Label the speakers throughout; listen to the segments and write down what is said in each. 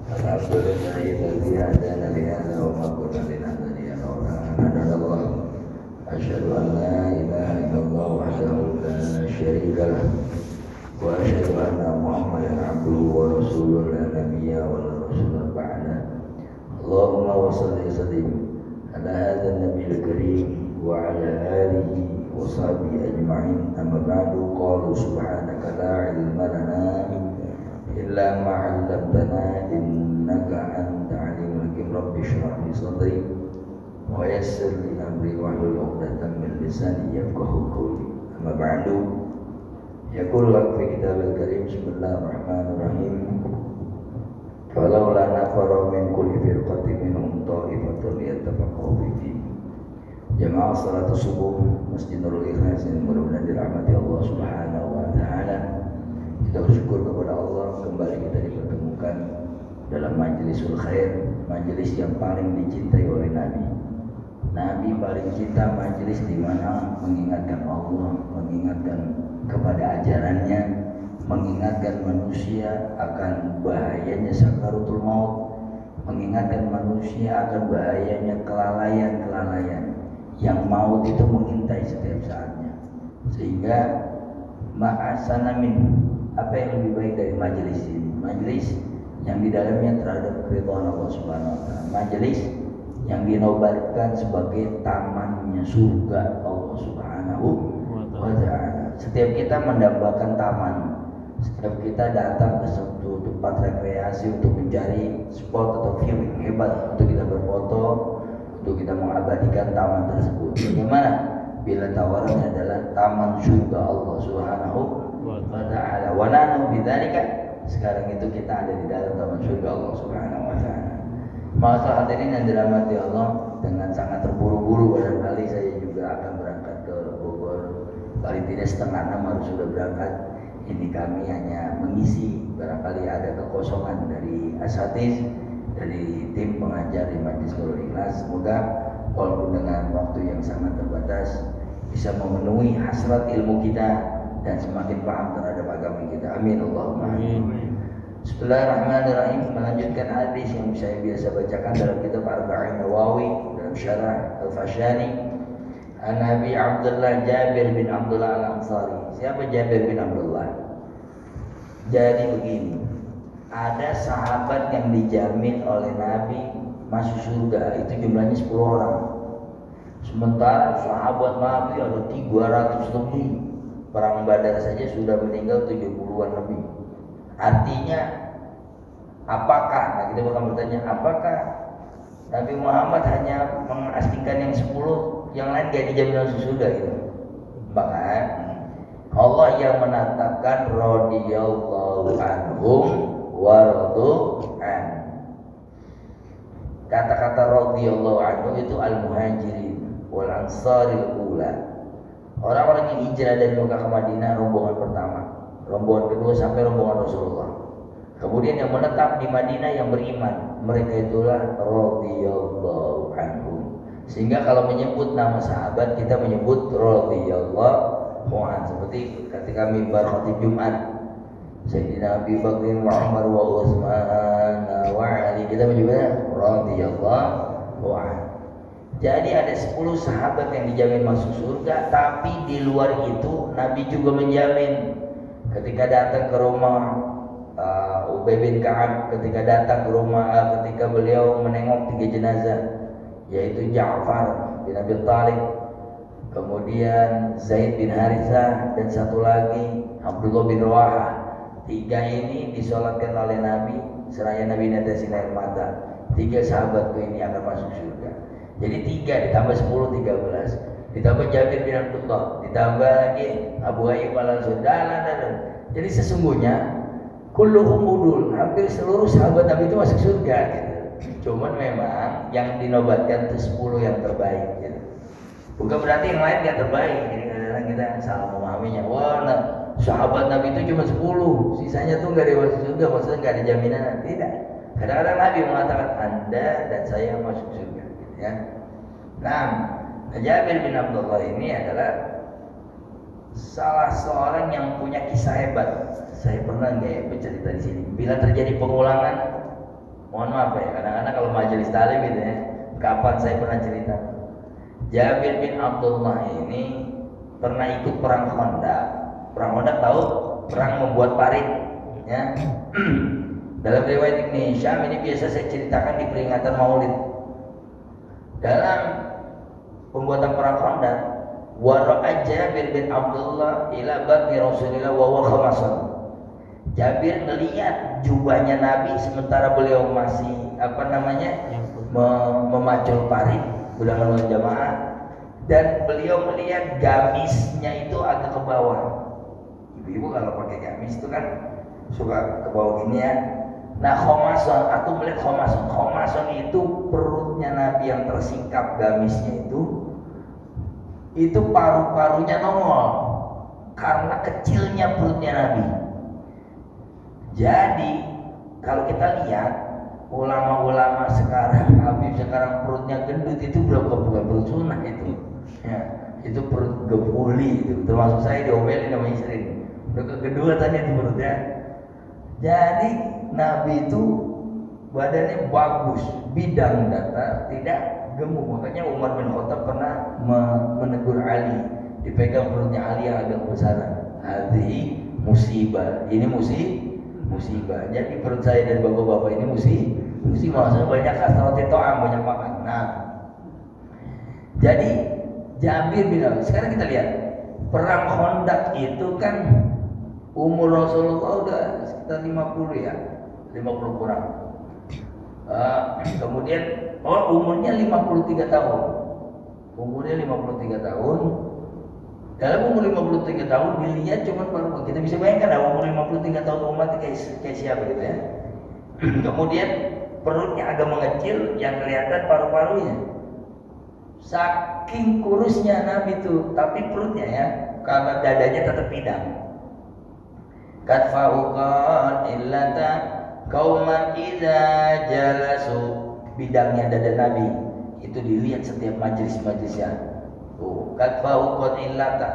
Speaker 1: الحمد لله الذي هدانا لهذا وما كنا لنهتدي لولا أن هدانا الله أشهد أن لا إله إلا الله وحده لا شريك له وأشهد أن محمدا عبده ورسوله لا نبي ولا رسول بعده اللهم صل وسلم على هذا النبي الكريم وعلى آله وصحبه أجمعين أما بعد قالوا سبحانك لا علم لنا إلا ما علمتنا إنك أنت عليم الحكيم رب اشرح لي صدري ويسر لي أمري واحلل عقدة من لساني يفقهوا قولي أما بعد يقول لك في كتاب الكريم بسم الله الرحمن الرحيم فلولا نفر من كل فرقة منهم طائفة ليتفقهوا في الدين. Jamaah salat subuh Masjid Nurul Ikhlas yang mudah-mudahan dirahmati Allah Subhanahu wa taala. Kita bersyukur kepada Allah kembali kita dipertemukan dalam majlisul khair, majelis yang paling dicintai oleh Nabi. Nabi paling cinta majelis di mana mengingatkan Allah, mengingatkan kepada ajarannya, mengingatkan manusia akan bahayanya sakaratul maut, mengingatkan manusia akan bahayanya kelalaian-kelalaian yang maut itu mengintai setiap saatnya. Sehingga ma'asana min, apa yang lebih baik dari majelis ini? Majelis yang di dalamnya terhadap keridhaan Allah Subhanahu wa taala. Majelis yang dinobatkan sebagai tamannya surga Allah Subhanahu wa taala. Setiap kita mendambakan taman, setiap kita datang ke suatu tempat rekreasi untuk mencari spot atau view yang hebat untuk kita berfoto, untuk kita mengabadikan taman tersebut. Bagaimana bila tawarannya adalah taman surga Allah Subhanahu wa taala? Wa nahnu bidzalika, sekarang itu kita ada di dalam taman surga Allah Subhanahu wa taala. Maka hadirin yang dirahmati Allah, dengan sangat terburu-buru barangkali saya juga akan berangkat ke Bogor. Paling tidak 5:30 harus sudah berangkat. Ini kami hanya mengisi, barangkali ada kekosongan dari asatiz, dari tim pengajar di Majlis Nurul Ikhlas. Semoga walaupun dengan waktu yang sangat terbatas bisa memenuhi hasrat ilmu kita dan semakin paham terhadap agama kita. Amin Allahumma amin. Bismillahirrahmanirrahim. Melanjutkan hadis yang saya biasa bacakan dalam kitab Arba'in Nawawi dalam syarah Al-Fashani. An Nabi Abdullah Jabir bin Abdullah Al-Ansari. Siapa Jabir bin Abdullah? Jadi begini, ada sahabat yang dijamin oleh Nabi masuk surga, itu jumlahnya 10 orang. Sementara sahabat Nabi ada 300 lebih. Perang Badar saja sudah meninggal 70-an lebih. Artinya apakah, nah kita bakal bertanya, apakah Nabi Muhammad hanya mengasingkan yang 10, yang lain gak dijamin masuk surga gitu? Bahkan Allah yang menatakan radhiyallahu anhum wa radu an. Kata-kata radhiyallahu anhu itu al-muhajirin wal ansaril ula. Orang-orang yang hijrah dari Mekah ke Madinah, rombongan pertama, rombongan kedua sampai rombongan Rasulullah. Kemudian yang menetap di Madinah yang beriman, mereka itulah radhiyallahu anhum. Sehingga kalau menyebut nama sahabat kita menyebut radhiyallahu anhu. Seperti ketika mimbar khatib Jumat, Sayyidina Abi Bakr wa Umar wa Utsman wa Ali, kita menyebutnya radhiyallahu anhu. Jadi ada 10 sahabat yang dijamin masuk surga, tapi di luar itu Nabi juga menjamin. Ketika datang ke rumah Ubay bin Ka'ab, ketika datang ke rumah ketika beliau menengok 3 jenazah, yaitu Ja'far bin Abi Thalib, kemudian Zaid bin Harithah, dan satu lagi Abdullah bin Rawahah. 3 ini disolatkan oleh Nabi seraya Nabi netesin air mata. 3 sahabatku ini akan masuk surga. Jadi 3 ditambah 10, 13. Ditambah Jabir bin Abdullah, ditambah lagi Abu Ayyub al-Ansari, dan. Jadi sesungguhnya kulluhum udul, hampir seluruh sahabat Nabi itu masuk surga gitu. Cuman memang yang dinobatkan itu 10 yang terbaik gitu. Bukan berarti yang lain yang terbaik. Jadi kadang-kadang kita salah memahaminya. Wah, sahabat Nabi itu cuma 10, sisanya tuh enggak masuk surga, maksudnya enggak ada jaminan. Tidak. Kadang-kadang Nabi mengatakan Anda dan saya masuk surga gitu ya. Nah, Jabir bin Abdullah ini adalah salah seorang yang punya kisah hebat. Saya pernah nggak ya bercerita di sini. Bila terjadi pengulangan, Mohon maaf ya, kadang-kadang kalau majelis taklim gitu ya, kapan saya pernah cerita. Jabir bin Abdullah ini pernah ikut perang Khandaq. Perang Khandaq tahu? Perang membuat parit, ya. Dalam riwayat Ibnu Hisham ini biasa saya ceritakan di peringatan Maulid. Dalam pembuatan perang Khandaq, wara'a Jabir bin Abdullah ila babi Rasulillah wa huwa khamasan. Jabir melihat jubahnya Nabi sementara beliau masih memacul parit ulangan jamaah, dan beliau melihat gamisnya itu agak ke bawah. Ibu-ibu kalau pakai gamis itu kan suka ke bawah gini ya. Nah, khomason, aku melihat khomason. Khomason itu perutnya Nabi yang tersingkap gamisnya itu paru-parunya nongol karena kecilnya perutnya Nabi. Jadi kalau kita lihat ulama-ulama sekarang, Habib sekarang perutnya gendut itu bukan perut sunnah itu, ya, itu perut gebuli itu. Termasuk saya diomelin sama istri. Udah kegendutan itu perutnya. Jadi Nabi itu badannya bagus, bidang data, tidak gemuk. Makanya Umar bin Khattab pernah menegur Ali, dipegang perutnya Ali yang agak besaran. Hadhi musibah, ini musibah. Jadi perut saya dan bapak-bapak ini musibah. Maksudnya banyak kasrati to'am, banyak makan. Nah, jadi Jabir bin Abdullah. Sekarang kita lihat perang Khandaq itu kan umur Rasulullah udah sekitar 50 ya, 50 kurang. Kemudian umurnya 53 tahun. Umurnya 53 tahun. Dalam umur 53 tahun dilihat cuma baru, kita bisa bayangkan umur 53 tahun umat kayak siapa gitu ya. Kemudian perutnya agak mengecil, yang kelihatan paru-parunya. Saking kurusnya Nabi itu, tapi perutnya ya, karena dadanya tetap bidang. Katfa'uqan illata qauman idza jalasu, bidangnya dada Nabi itu dilihat setiap majelis-majelisnya. Katfa'uqan illata,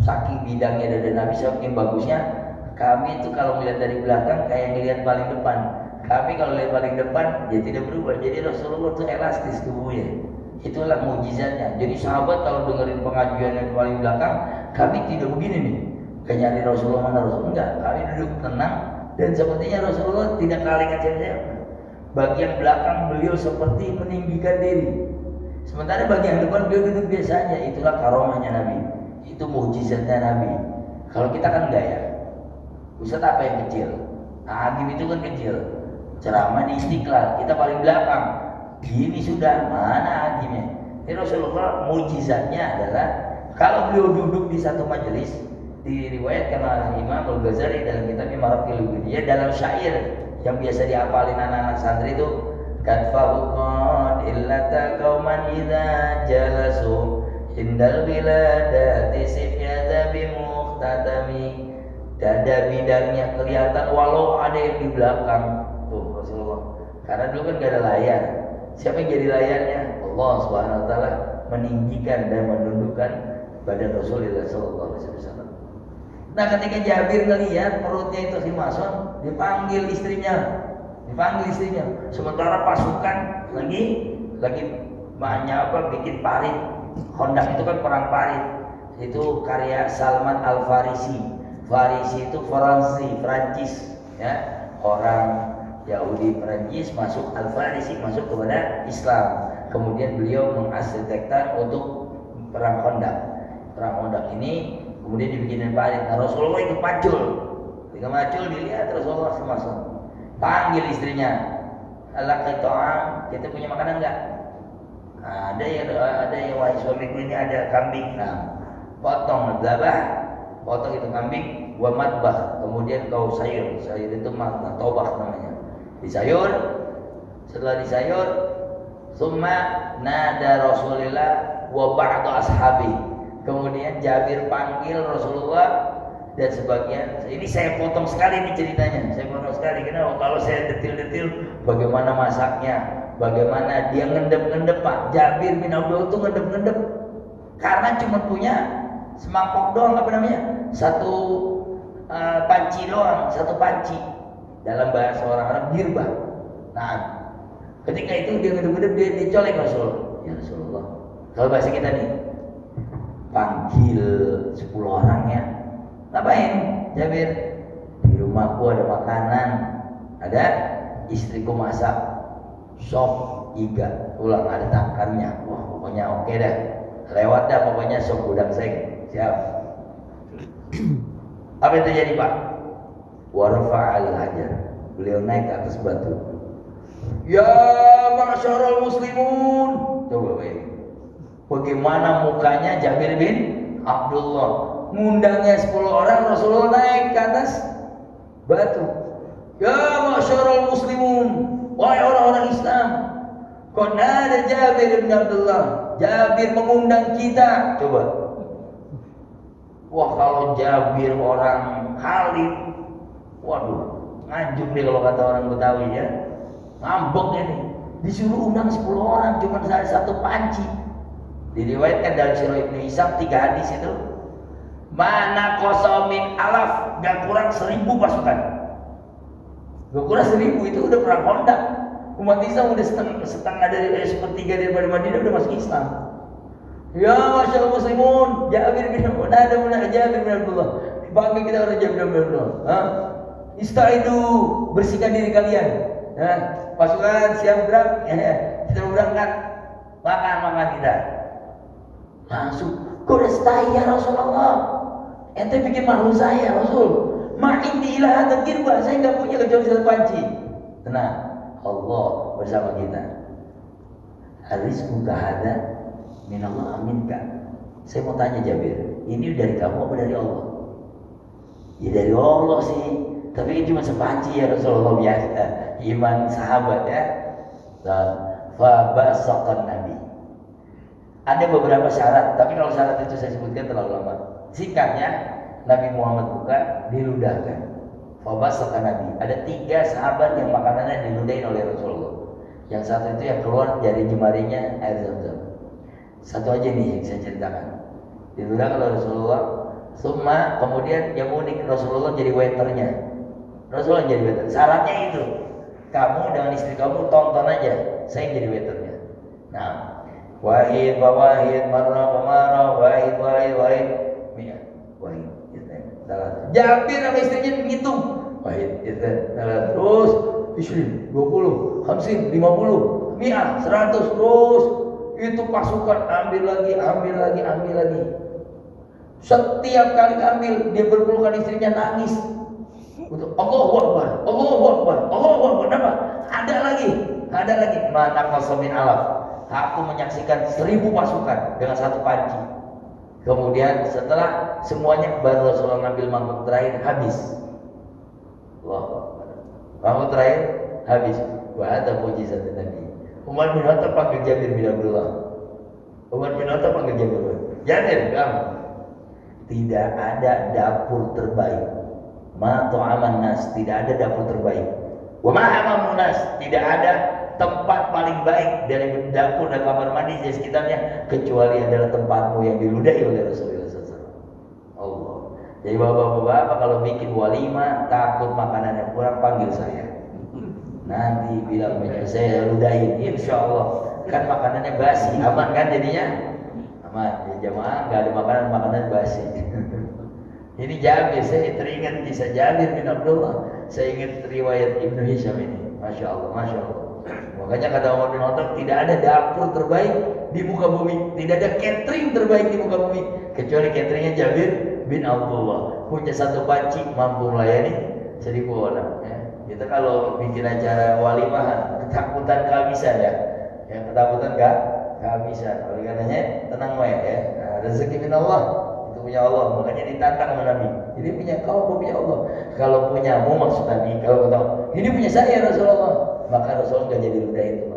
Speaker 1: saking bidangnya dada Nabi, saking bagusnya. Kami itu kalau melihat dari belakang kayak ngelihat paling depan. Kami kalau lihat paling depan ya tidak berubah. Jadi Rasulullah itu elastis tubuhnya. Itulah mukjizatnya. Jadi sahabat kalau dengerin pengajian yang paling belakang, kami tidak begini nih. Kayak nyari Rasulullah mana Rasulullah, enggak. Kami duduk tenang dan sepertinya Rasulullah tidak kalah siapa-siapa. Bagian belakang beliau seperti meninggikan diri. Sementara bagian depan beliau duduk biasanya. Itulah karomahnya Nabi. Itu mukjizatnya Nabi. Kalau kita kan enggak ya. Ustaz apa yang kecil? Agim itu kan kecil. Ceramah di Istiqlal, kita paling belakang. Gini sudah, mana agimnya? Ini Rasulullah mukjizatnya adalah kalau beliau duduk di satu majelis, diriwayatkan oleh Imam Al-Ghazali dalam kitabnya Maraqil Budiyah, dalam syair yang biasa dihafalin anak-anak santri itu, katfa'uqan illata qauman idza jalasu indal biladati sifyata bimuqtatami. Dada bidangnya kelihatan walau ada yang di belakang. Tuh Rasulullah. Karena dulu kan gak ada layar. Siapa yang jadi layarnya? Allah Subhanahu wa taala meninggikan dan menundukkan badan Rasulullah sallallahu alaihi wasallam. Nah, ketika Jabir ngelihat perutnya itu si Mason, dipanggil istrinya. Sementara pasukan lagi banyak bikin parit. Khandaq itu kan perang parit. Itu karya Salman Al-Farisi. Farisi itu Prancis ya, orang Yahudi Prancis masuk Al-Farisi, masuk kepada Islam. Kemudian beliau mengarsitekkan untuk perang Khandaq. Perang Khandaq ini kemudian dibikin parit. Nah, Rasulullah ikut macul. Ketika macul dilihat Rasulullah masuk. Panggil istrinya. Allah qita'am, kita punya makanan enggak? Ada ya wahai suamiku, ini ada kambing. Nah, potong itu kambing, wa matbah, kemudian kau sayur itu tobah namanya, disayur. Setelah disayur, summa nada Rasulullah wa ba'du ashabi, kemudian Jabir panggil Rasulullah dan sebagian. Ini saya potong sekali nih ceritanya, karena kalau saya detil-detil bagaimana masaknya, bagaimana dia ngendep Pak Jabir bin Abdullah itu ngendep karena cuma punya semangkok doang, satu panci doang, dalam bahasa orang Arab girbah. Nah, Ketika itu dia ngedep-ngedep, dia dicolek Rasulullah. Ya Rasulullah, kalau bahasa kita nih, panggil 10 orangnya. Ngapain? Jabir, di rumahku ada makanan, ada istriku masak sop iga, ulang ada tangkarnya. Wah pokoknya oke dah, lewat dah pokoknya sop udang seng. Siap. Apa yang terjadi Pak? Warfa'al hajar, beliau naik ke atas batu. Ya ma'syarul muslimun. Coba bayangin, bagaimana mukanya Jabir bin Abdullah. Ngundangnya 10 orang, Rasulullah naik ke atas batu. Ya ma'syarul muslimun, wahai orang-orang Islam, qad nada Jabir bin Abdullah, Jabir mengundang kita. Coba. Wah kalau Jabir orang Khalid, waduh, nganjuk nih kalau kata orang Betawi ya. Ngambek ini. Disuruh undang 10 orang, cuma satu panci. Diriwayatkan dalam Sirah Ibnu Hisham 3 hadis itu. Mana kosomin alaf, gak kurang 1000 pasukan. Gak kurang 1000, itu udah perang Khandaq. Umat Islam udah setengah dari sepertiga daripada Madinah udah masuk Islam. Ya masyaallah muslimun, Jabir bin Abdullah. Dipanggil kita oleh Jabir bin Abdullah. Istaidu, bersihkan diri kalian. Pasukan siap berangkat. Kita berangkat. Makan kita. Langsung, kau udah stay ya Rasulullah. Ente bikin malu saya Rasul. Ma'in di ilaha taqirba, saya nggak punya kecuali satu panci. Tenang, Allah bersama kita. Harismu kahada minallah aminka. Saya mau tanya Jabir, ini dari kamu apa dari Allah? Ya dari Allah sih, tapi ini cuma sepanci ya Rasulullah, biasa iman sahabat ya. Fabasaqan Nabi. Ada beberapa syarat, tapi kalau syarat itu saya sebutkan terlalu lama. Singkatnya, Nabi Muhammad buka, diludahkan. Fabasaqan Nabi. Ada 3 sahabat yang makanannya diludahin oleh Rasulullah. Yang satu itu yang keluar dari jemarinya air Zam-Zam. Satu aja nih yang saya ceritakan. Diludahkan oleh Rasulullah. Summa, kemudian yang unik, Rasulullah jadi waiternya. Rasulullah jadi waiter. Syaratnya itu, kamu dengan istri kamu tonton aja, saya jadi waiternya. Nah, wahid wa wahid, marra wa marra, wahid wahid. Wahid. Jabir sama istrinya menghitung. Wahid, terus istri 20, 50, 50, 100, terus itu pasukan ambil lagi. Setiap kali ambil, dia berpelukan istrinya nangis. Allahu Akbar. Apa? Ada lagi. Mana qasamin alaf. Aku menyaksikan 1000 pasukan dengan satu panci. Kemudian setelah semuanya, baru Rasulullah ngambil mangkuk terakhir, habis. Mangkuk terakhir habis. Wah, ada mujizat Nabi. Umar bin Khattab panggil Jabir bin Abdullah. Jabir, kamu. Tidak ada dapur terbaik. Ma ta'aman nas, tidak ada dapur terbaik. Wa ma hamamun nas, tidak ada tempat paling baik dari dapur dan kamar mandi di sekitarnya kecuali adalah tempatmu yang diludahi oleh Rasulullah SAW. Allah. Jadi bapak-bapak kalau bikin walimah takut makanan yang kurang, panggil saya. Nanti bilang banyak saya ludahin, insya Allah. Kan makanannya basi, aman kan jadinya? Aman. Ya jamaah nggak ada makanan basi. Ini Jabir, saya teringat kisah Jabir bin Abdullah. Saya ingat riwayat Ibnu Hisham ini. Masya Allah. Makanya kata Umar bin Khattab, tidak ada dapur terbaik di muka bumi, tidak ada catering terbaik di muka bumi kecuali cateringnya Jabir bin Abdullah. Punya satu panci mampu melayani 1000 orang. Ya. Kita kalau bikin acara walimahan, ketakutan kehabisan ya. Yang ketakutan kehabisan. Oleh karenanya tenang ya. Rezeki min Allah. Punya Allah, makanya ditantang sama Nabi. Ini punya kau punya Allah. Kalau punyamu maksud Nabi, kalau kau ini punya saya Rasulullah, maka Rasulullah nggak jadi ludah itu.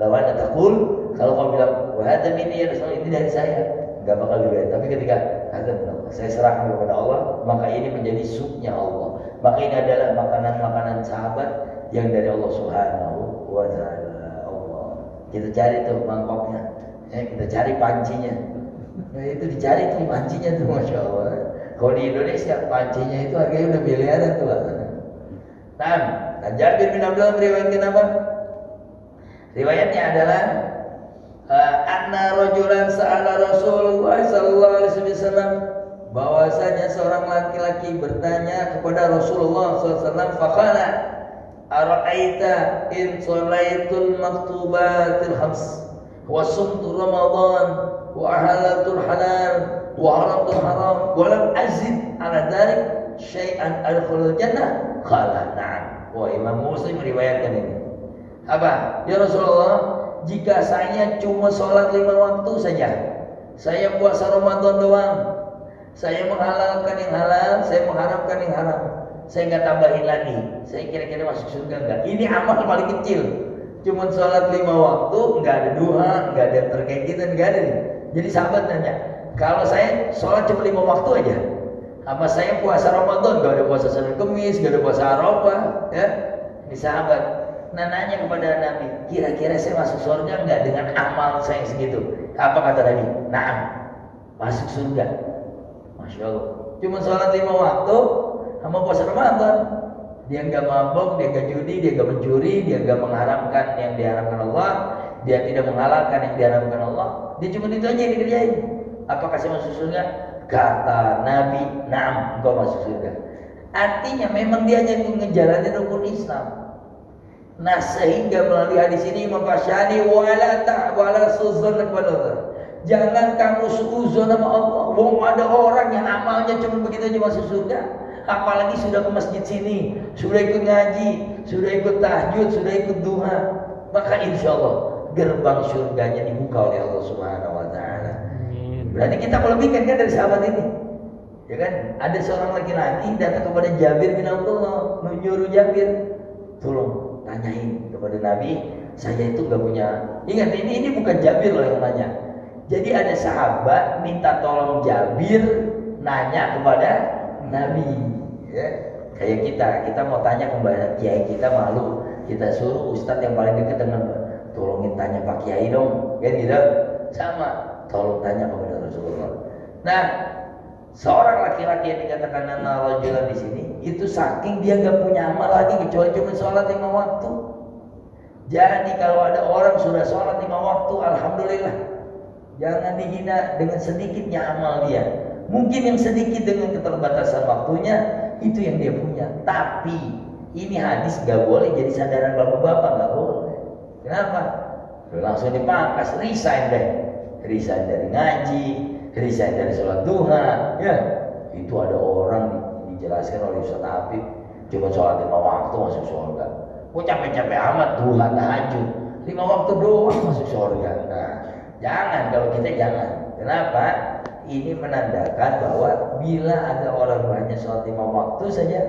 Speaker 1: Lawan takul, kalau kau bilang wah ada ini ya Rasulullah, ini dari saya, nggak bakal ludah. Tapi ketika ada saya serahkan kepada Allah, maka ini menjadi supnya Allah. Maka ini adalah makanan sahabat yang dari Allah Subhanahu wa Ta'ala. Allah. Kita cari tuh mangkoknya, kita cari pancinya. Nah, itu dicari tuh pancinya tuh, Masya Allah. Kalau di Indonesia pancinya itu harganya udah miliaran tuh. Nah, Jabir bin Abdullah meriwayatkan apa? Riwayatnya adalah anna rajulan sa'ala Rasulullah sallallahu alaihi wasallam, bahwasanya seorang laki-laki bertanya kepada Rasulullah sallallahu alaihi wasallam, faqala ara'aita in shalaitul maktubatil khams wa sumtu ramadan wa ahalaltul halal wa haramtul haram wa lam azid ala dzalik syai'an adkhulul jannah, qala na'am. Wah, Imam Muslim meriwayatkan ini. Apa? Ya Rasulullah, jika saya cuma sholat 5 waktu saja, saya puasa Ramadan doang, saya menghalalkan yang halal, saya mengharamkan yang haram, saya nggak tambahin lagi, saya kira-kira masuk surga nggak? Ini amal paling kecil, cuma sholat 5 waktu, nggak ada duha, nggak ada terkait gitu, nggak ada nih. Jadi sahabat nanya, kalau saya sholat cuma 5 waktu aja, apa saya puasa Ramadan, nggak ada puasa Senin Kemis, nggak ada puasa Arafah, ya? Ini sahabat. Nah, nanya kepada Nabi, kira-kira saya masuk surga enggak dengan amal saya segitu? Apa kata Nabi? Naam, masuk surga. Masya Allah. Cuma sholat 5 waktu sama puasa Ramadan. Dia enggak mabuk, dia enggak judi, dia enggak mencuri, dia enggak mengharamkan yang diharamkan Allah, dia tidak menghalalkan yang diharamkan Allah. Dia cuma itu aja yang dikerjain. Apakah saya masuk surga? Kata Nabi, naam, engkau masuk surga. Artinya memang dia hanya ngejalanin rukun Islam. Nah, sehingga melalui hadis ini Imam Fasyani wala suzon kepada Allah. Jangan kamu suuzon sama Allah. Wong ada orang yang amalnya cuma begitu aja masuk surga. Apalagi sudah ke masjid sini, sudah ikut ngaji, sudah ikut tahajud, sudah ikut duha. Maka insya Allah gerbang surganya dibuka oleh Allah Subhanahu wa taala. Berarti kita melebihkan kan dari sahabat ini. Ya kan? Ada seorang laki-laki datang kepada Jabir bin Abdullah, menyuruh Jabir, tolong tanyain kepada Nabi, saya itu gak punya. Ingat, ini bukan Jabir loh yang nanya. Jadi ada sahabat minta tolong Jabir nanya kepada Nabi, ya. Kayak kita mau tanya kepada kiai kita, malu, kita suruh ustadz yang paling dekat dengan, tolongin tanya Pak Kiai dong, kan gitu. Sama, tolong tanya kepada Rasulullah. Nah, seorang laki-laki yang dikatakan anna rajulan di sini, itu saking dia nggak punya amal lagi kecuali cuma sholat 5 waktu. Jadi kalau ada orang sudah sholat 5 waktu, alhamdulillah, jangan dihina dengan sedikitnya amal dia. Mungkin yang sedikit dengan keterbatasan waktunya itu yang dia punya. Tapi ini hadis nggak boleh jadi sandaran bapak-bapak, nggak boleh. Kenapa? Langsung dipangkas, resign deh, resign dari ngaji, resign dari sholat duha, ya. Itu ada orang dijelaskan oleh Ustaz Habib, cuma sholat 5 waktu masuk surga. Kok capek-capek amat duha tahajud, 5 waktu doang masuk surga. Nah, jangan, kalau kita jangan. Kenapa? Ini menandakan bahwa bila ada orang hanya sholat 5 waktu saja,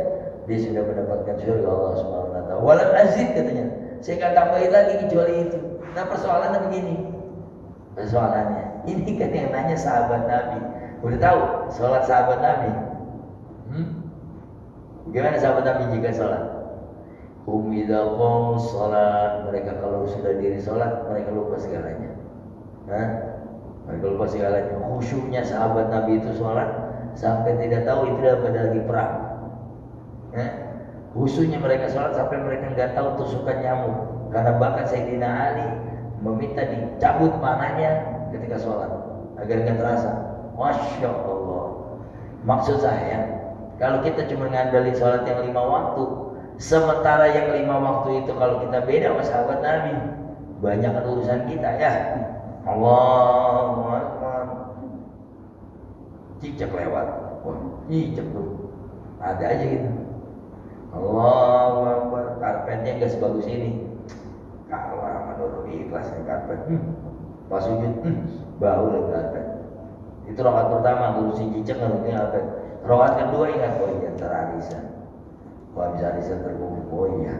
Speaker 1: dia sudah mendapatkan surga Allah Subhanahu wa taala. Walam azid katanya, saya nggak tambahin lagi kecuali itu. Nah, persoalannya begini. Persoalannya, ini kan yang nanya sahabat Nabi. Udah tahu sholat sahabat Nabi? Gimana sahabat Nabi jika sholat? Umidaqom sholat, mereka kalau sudah diri sholat, mereka lupa segalanya. Mereka lupa segalanya. Khusyuknya sahabat Nabi itu sholat sampai tidak tahu itu lagi perang. Khusyuknya mereka sholat sampai mereka nggak tahu tusukan nyamuk. Karena bahkan Sayyidina Ali meminta dicabut panahnya ketika sholat agar nggak terasa. Masya Allah. Maksud saya, kalau kita cuma ngandelin sholat yang 5 waktu, sementara yang 5 waktu itu kalau kita beda sama sahabat Nabi, banyak urusan kita ya. Allahu Akbar, cicak lewat, wah cicak tuh, ada aja gitu. Allahu Akbar, karpetnya nggak sebagus ini. Kalau menurut ikhlasnya karpet, pas sujud, bau lagi karpet. Itu rakaat pertama, ngurusin cicak, ngurusin karpet. Rakaat kedua ingat, oh iya ntar arisan. Kalau bisa arisan terkumpul, oh iya,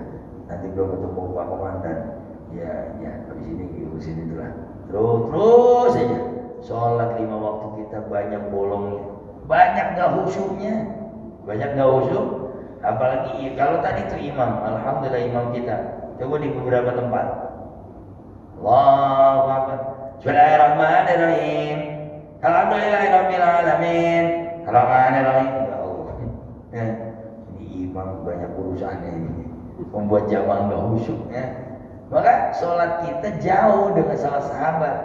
Speaker 1: nanti belum ketemu Pak Komandan. Ya, habis ini ngurusin itulah. Terus aja. Sholat 5 waktu kita banyak bolongnya, banyak gak khusyuknya, banyak gak khusyuk. Apalagi kalau tadi itu imam, alhamdulillah imam kita. Coba di beberapa tempat. Allahu Akbar. Bismillahirrahmanirrahim. Alhamdulillahirabbil alamin. Rahmanirrahim. Ya Allah. Ini imam banyak urusannya ini. Membuat jamaah enggak khusyuk ya. Maka sholat kita jauh dengan sholat sahabat.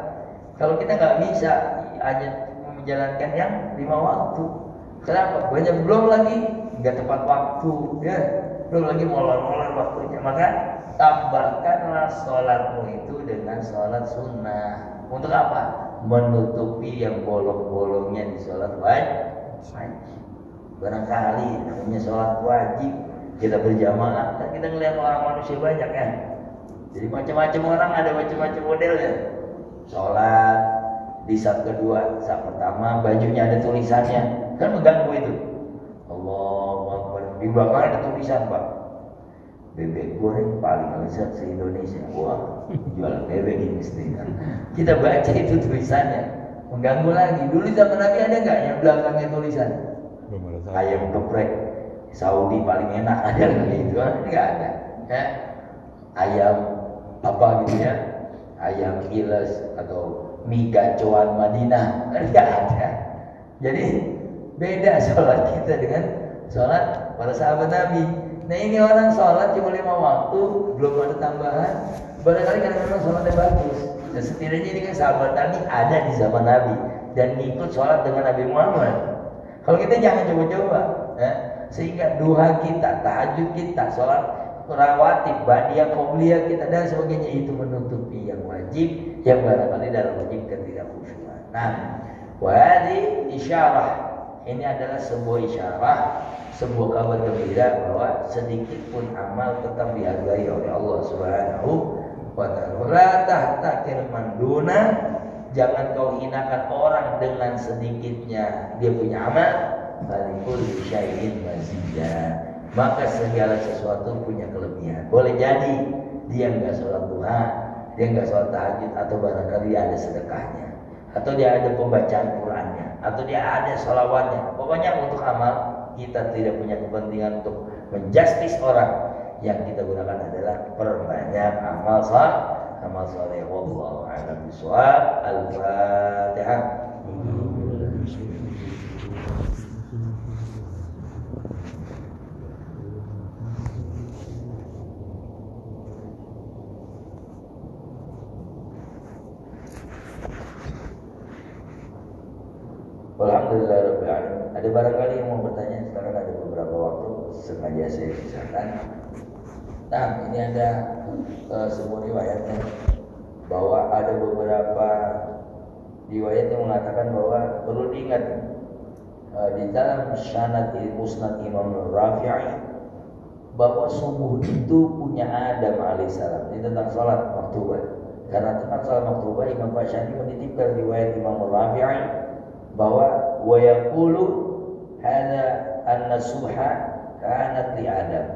Speaker 1: Kalau kita nggak bisa hanya menjalankan yang 5 waktu. Kenapa? Banyak belum lagi nggak tepat waktu, ya. Belum lagi molor-molor waktunya. Maka tambahkanlah sholatmu itu dengan sholat sunnah. Untuk apa? Menutupi yang bolong-bolongnya di sholat wajib. Barangkali namanya sholat wajib kita berjamaah, kan kita ngelihat orang manusia banyak ya. Jadi macam-macam orang, ada macam-macam modelnya. Sholat di saat kedua, saat pertama bajunya ada tulisannya, kan mengganggu itu. Allahu Akbar. Di belakang ada tulisan, Pak. Bebek goreng paling lezat se-Indonesia. Wah, jual bebek ini mesti. Kita baca itu tulisannya, mengganggu lagi. Dulu zaman Nabi ada nggak yang belakangnya tulisan? Ayam geprek Saudi paling enak, ada nggak gitu? Nggak ada. Ya. Ayam apa gitu ya? Ayam Iles atau mie gacoan Madinah, nggak ada. Jadi beda sholat kita dengan sholat para sahabat Nabi. Nah ini orang sholat cuma 5 waktu, belum ada tambahan. Barangkali karena memang sholatnya bagus. Dan setidaknya ini kan sahabat Nabi ada di zaman Nabi dan ngikut sholat dengan Nabi Muhammad. Kalau kita jangan coba-coba, ya. Sehingga duha kita, tahajud kita, sholat rawatib, badiah, qobliyah kita dan sebagainya itu menutupi yang wajib, yang barangkali dalam wajib ketidakhusyuan. Nah, wahdi isyarah. Ini adalah sebuah isyarah, sebuah kabar gembira bahwa sedikit pun amal tetap dihargai oleh Allah Subhanahu wa ta'ala. La tahtakir manduna, jangan kau hinakan orang dengan sedikitnya dia punya amal. Balikul syai'in maziyah, maka segala sesuatu punya kelebihan. Boleh jadi dia enggak sholat duha, dia enggak sholat tahajud, atau barangkali dia ada sedekahnya, atau dia ada pembacaan Qurannya, atau dia ada sholawatnya. Pokoknya untuk amal kita tidak punya kepentingan untuk menjustis orang. Yang kita gunakan adalah perbanyak amal saleh. Wallahu a'lam bishawab. Al-Fatihah. Alhamdulillah Rabbil Alamin. Ada barangkali yang mau bertanya, sekarang ada beberapa waktu sengaja saya sisakan. Nah, ini ada sebuah riwayatnya bahwa ada beberapa riwayat yang mengatakan bahwa perlu diingat di dalam Musnad Imam Rafi'i bahwa subuh itu punya Adam alaihissalam. Ini tentang salat maktubah. Karena tentang salat maktubah Imam Fasyani menitipkan riwayat Imam Rafi'i bahwa wa yaqulu hada an-nasuha kanat li Adam.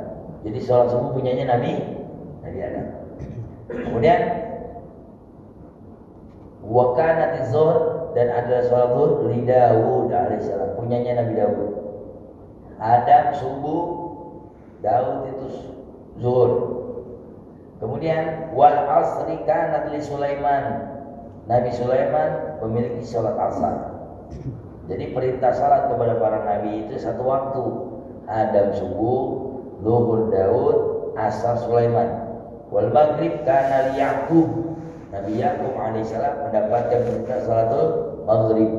Speaker 1: Jadi salat subuh punyanya Nabi Adam. Kemudian wa kanat az-zuhr, dan adalah salat zuhur li Daud alaihissalam, punyanya Nabi Daud. Adam subuh, Daud itu zuhur. Kemudian wal asri kanat li Sulaiman, Nabi Sulaiman memiliki salat asar. Jadi perintah salat kepada para nabi itu satu waktu. Adam subuh, zuhur Daud, asar Sulaiman. Wal maghrib kana li Yaqub, Nabi Yaqub alaihissalam mendapatkan perintah salatul maghrib.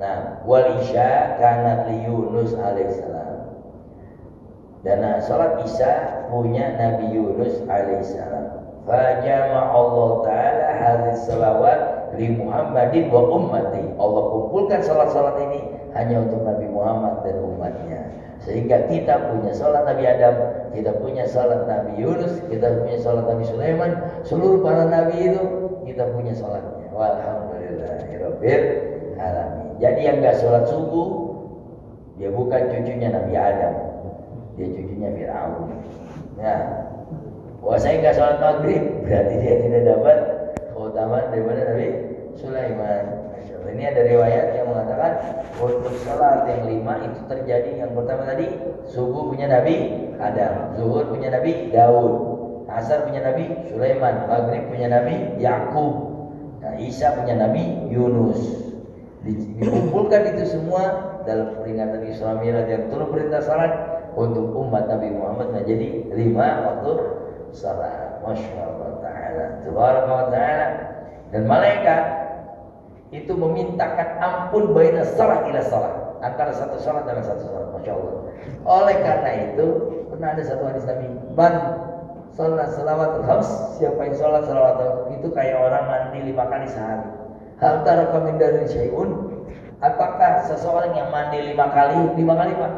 Speaker 1: Nah, wal isya kana li Yunus alaihissalam. Dan salat isya punya Nabi Yunus alaihissalam. Fa jama'a Allah taala hadhihi salawat li Muhammadin wa ummati. Allah kumpulkan salat-salat ini hanya untuk Nabi Muhammad dan umatnya. Sehingga kita punya salat Nabi Adam, kita punya salat Nabi Yunus, kita punya salat Nabi Sulaiman, seluruh para nabi itu kita punya salatnya. Walhamdulillahirabbil alamin. Jadi yang enggak salat subuh dia bukan cucunya Nabi Adam, dia cucunya Firaun. Ya. Wah, saya enggak salat maghrib, berarti dia tidak dapat keutamaan daripada Nabi Sulaiman. Ini ada riwayat yang mengatakan untuk salat yang 5 itu terjadi. Yang pertama tadi subuh punya Nabi Adam, zuhur punya Nabi Daud, asar punya Nabi Sulaiman, maghrib punya Nabi Yakub, nah, isya punya Nabi Yunus. Dikumpulkan itu semua dalam peringatan Isra Mi'raj yang turun perintah salat untuk umat Nabi Muhammad menjadi 5 waktu salat. Masya Allah Ta'ala, Tabaraka wa Ta'ala. Dan malaikat itu memintakan ampun baina salah ila salah, antara satu salat dan satu salat. Masya Allah. Oleh karena itu pernah ada satu hadis Nabi, man sholat salawatul khams, siapa yang sholat salawatul itu kayak orang mandi 5 kali sehari. Hal taraka min darin syai'un, apakah seseorang yang mandi 5 kali, 5 kali Pak?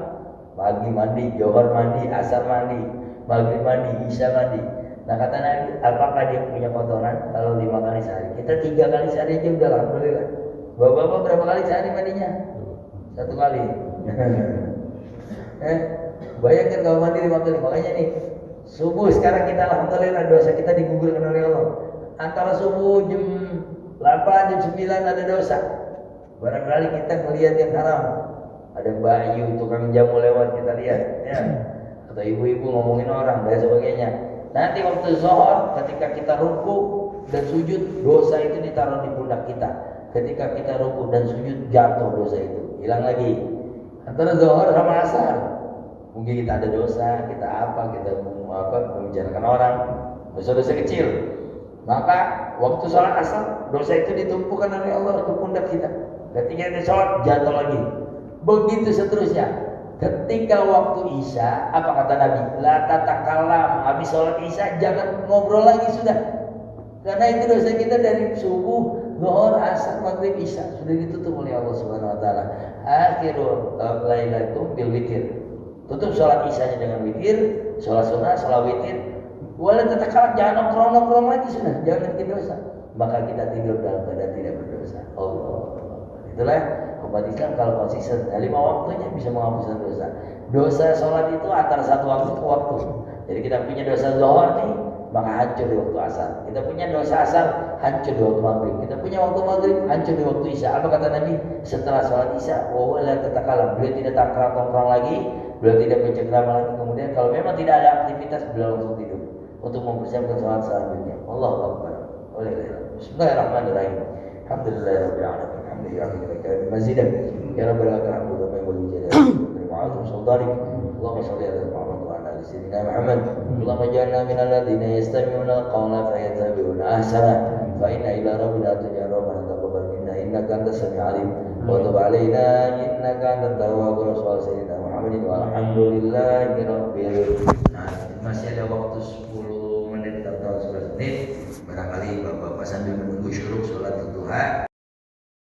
Speaker 1: Pagi mandi, Johor mandi, asar mandi, maghrib mandi, isya mandi. Nah kata Nabi, apakah dia punya kotoran? Kalau 5 kali sehari, kita 3 kali sehari aja udah alhamdulillah. Bapak-bapak berapa kali sehari mandinya? 1 kali. Bayangkan kalau mandi 5 kali. Makanya nih, subuh sekarang kita alhamdulillah dosa kita digugurkan oleh Allah. Antara subuh jam 8, jam 9 ada dosa. Barangkali kita melihat yang haram. Ada bayu, tukang jamu lewat, kita lihat ya. Atau ibu-ibu ngomongin orang dan sebagainya. Nanti waktu zuhur ketika kita ruku dan sujud, dosa itu ditaruh di pundak kita. Ketika kita ruku dan sujud, jatuh dosa itu, hilang lagi. Antara zuhur sama asar, mungkin kita ada dosa, kita membicarakan orang, dosa-dosa kecil. Maka waktu sholat asar, dosa itu ditumpukan oleh Allah ke pundak kita. Ketika kita sholat, jatuh lagi. Begitu seterusnya. Ketika waktu isya, apa kata Nabi? La tatakalam. Habis sholat isya jangan ngobrol lagi sudah. Karena itu dosa kita dari subuh, zuhur, asar, maghrib, isya sudah ditutup oleh Allah Subhanahu Wa Taala. Akhirul lailatum bil witir. Tutup sholat isyanya dengan witir, sholat sunnah, sholat witir. Wala tatakalam, jangan nongkrong lagi sudah, jangan bikin dosa. Maka kita tidur dalam keadaan tidak berdosa. Allah. Itulah umat Islam kalau konsisten 5 waktunya bisa menghapuskan dosa. Dosa sholat itu antara satu waktu ke waktu. Jadi kita punya dosa zuhur nih, maka hancur di waktu asar. Kita punya dosa asar, hancur di waktu maghrib. Kita punya waktu maghrib, hancur di waktu isya. Apa kata Nabi? Setelah sholat isya, wala tatakalam. Beliau tidak tongkrong lagi, beliau tidak bercengkrama lagi. Kemudian kalau memang tidak ada aktivitas, beliau langsung tidur untuk mempersiapkan sholat selanjutnya. Allahu Akbar. Bismillahirrahmanirrahim. Alhamdulillahirabbil alamin. Alhamdulillahirabbil mazidan. Ya rabbal alamin. Wa min jalali wa sultanik. Allahumma shalli ala Muhammad wa ala ali sayyidina Muhammad. Allahumma ij'alna minal ladzina yastami'una al-qawla fayattabi'una ahsana. Fa inna ila rabbina turja'un wa taqabbal minna innaka antas samiul alim. Wa tub 'alaina innaka antat tawwabur rahim. Sayyidina Muhammadin walhamdulillahi rabbil alamin. Masih ada waktu 10 menit atau 11 menit. Barangkali Bapak-bapak sambil menunggu syuruk sholat duha